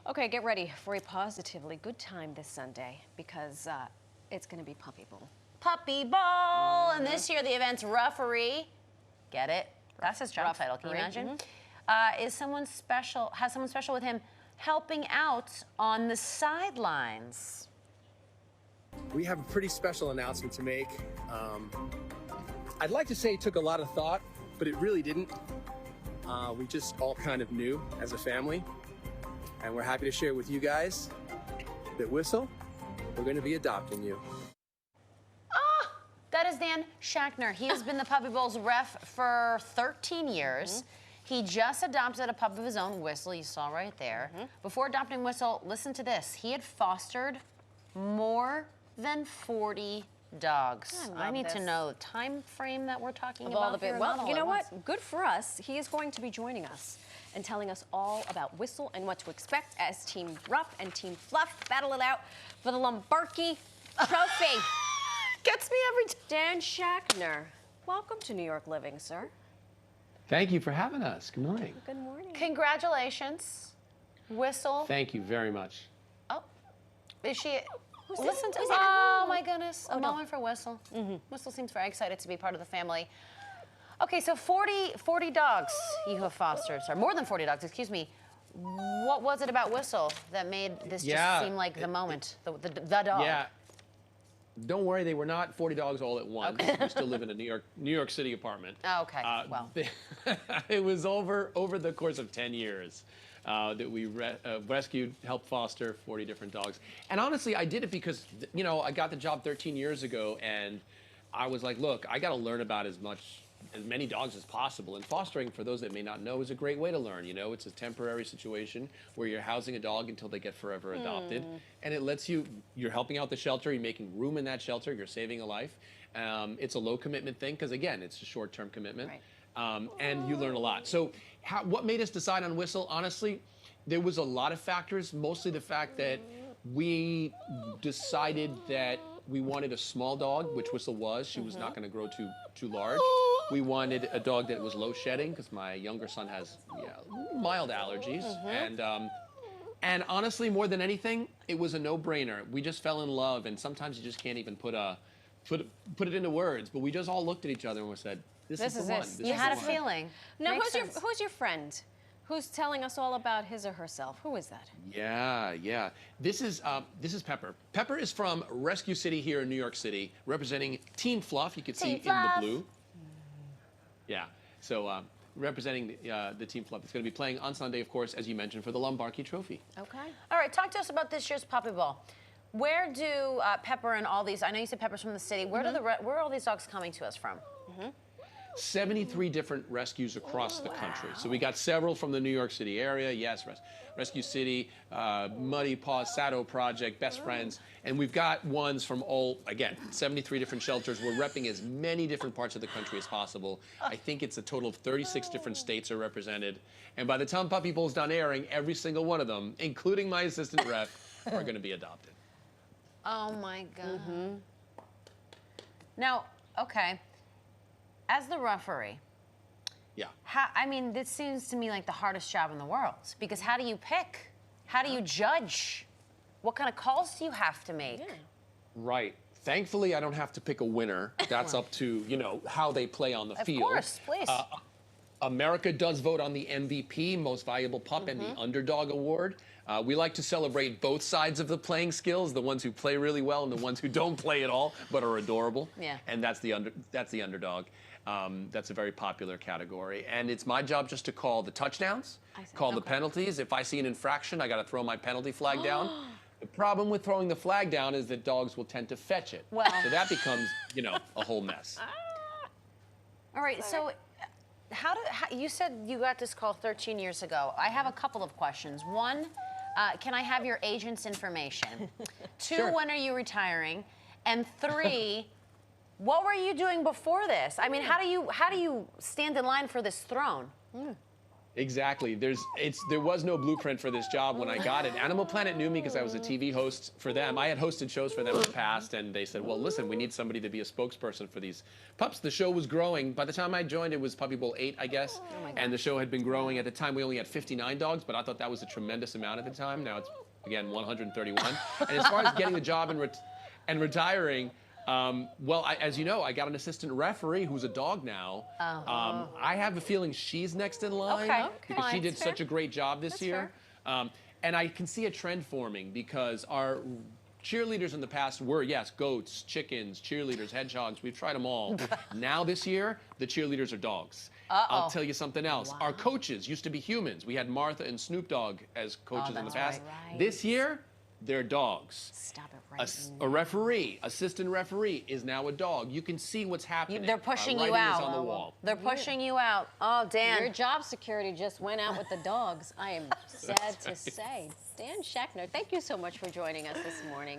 Okay, get ready for a positively good time this Sunday because it's going to be Puppy Bowl. Puppy Bowl, and this year the event's referee, get it? That's his job title, can you imagine? Is someone special, has someone special with him helping out on the sidelines. We have a pretty special announcement to make. I'd like to say it took a lot of thought, but it really didn't. We just all kind of knew as a family, and we're happy to share with you guys that Whistle, we're going to be adopting you. That is Dan Schacher. He has been the Puppy Bowl's ref for 13 years. He just adopted a pup of his own, Whistle, you saw right there. Before adopting Whistle, listen to this. He had fostered more than 40 dogs. I need to know the time frame that we're talking about here. Well, you know what? Good for us. He is going to be joining us and telling us all about Whistle and what to expect as Team Rough and Team Fluff battle it out for the Lombardi Trophy. Gets me every time. Dan Schacher, welcome to New York Living, sir. Thank you for having us. Good morning. Good morning. Congratulations, Whistle. Thank you very much. Oh, is she? Listen to. Who's Oh my goodness! A moment for Whistle. Whistle seems very excited to be part of the family. Okay, so 40 dogs you have fostered, sir. More than 40 dogs, excuse me. What was it about Whistle that made this just seem like the moment, the dog? Yeah. Don't worry, they were not 40 dogs all at once. We still live in a New York City apartment. Oh, okay. Well, it was over the course of 10 years that we rescued, helped foster 40 different dogs. And honestly, I did it because, you know, I got the job 13 years ago, and I was like, look, I got to learn about as many dogs as possible. And fostering, for those that may not know, is a great way to learn. You know, it's a temporary situation where you're housing a dog until they get forever adopted. And it lets you're helping out the shelter, you're making room in that shelter, you're saving a life. It's a low commitment thing because, again, it's a short-term commitment. Right. And you learn a lot. So what made us decide on Whistle? Honestly, there was a lot of factors, mostly the fact that we decided that we wanted a small dog, which Whistle was. She was not going to grow too large. We wanted a dog that was low shedding because my younger son has mild allergies. And honestly, more than anything, it was a no-brainer. We just fell in love, and sometimes you just can't even put it into words. But we just all looked at each other and we said, "This is the one." You had a feeling. Now, who's your friend? Who's telling us all about his or herself? Who is that? Yeah. This is Pepper. Pepper is from Rescue City here in New York City, representing Team Fluff. You can see in the blue. Yeah. So representing the Team Fluff. It's going to be playing on Sunday, of course, as you mentioned, for the Lombardi Trophy. Okay. All right, talk to us about this year's Puppy Bowl. Where do Pepper and all these? I know you said Pepper's from the city. Where where are all these dogs coming to us from? 73 different rescues across the country. So we got several from the New York City area. Yes, Rescue City, Muddy Paws, Sato Project, Best Friends. And we've got ones from 73 different shelters. We're repping as many different parts of the country as possible. I think it's a total of 36 different states are represented. And by the time Puppy Bowl's done airing, every single one of them, including my assistant ref, are going to be adopted. Oh my God. Now, okay. As the referee, I mean, this seems to me like the hardest job in the world because how do you pick? How do you judge? What kind of calls do you have to make? Right. Thankfully, I don't have to pick a winner. That's up to, you know, how they play on the field. Of course, please. America does vote on the MVP, Most Valuable Pup, and the Underdog Award. We like to celebrate both sides of the playing skills, the ones who play really well and the ones who don't play at all but are adorable. Yeah. And that's the underdog. That's a very popular category. And it's my job just to call the touchdowns, call the penalties. If I see an infraction, I got to throw my penalty flag down. The problem with throwing the flag down is that dogs will tend to fetch it. Well. So that becomes, you know, a whole mess. All right, so you said you got this call 13 years ago. I have a couple of questions. One, can I have your agent's information? Two, Sure. when are you retiring? And three, what were you doing before this? I mean, how do you stand in line for this throne? Exactly. There was no blueprint for this job when I got it. Animal Planet knew me because I was a TV host for them. I had hosted shows for them in the past, and they said, well, listen, we need somebody to be a spokesperson for these pups. The show was growing. By the time I joined, it was Puppy Bowl 8, I guess, and the show had been growing. At the time, we only had 59 dogs, but I thought that was a tremendous amount at the time. Now it's, again, 131. And as far as getting the job and retiring, well, as you know, I got an assistant referee who's a dog now. I have a feeling she's next in line because she did such a great job this year. And I can see a trend forming because our cheerleaders in the past were, yes, goats, chickens, cheerleaders, hedgehogs. We've tried them all. Now this year, the cheerleaders are dogs. I'll tell you something else. Our coaches used to be humans. We had Martha and Snoop Dogg as coaches in the past. This year, they're dogs. Stop it right A referee, assistant referee, is now a dog. You can see what's happening. They're pushing you Writing out. is on the wall. They're pushing you out. Oh, Dan. Your job security just went out with the dogs. I am sad to say. Dan Schacher, thank you so much for joining us this morning.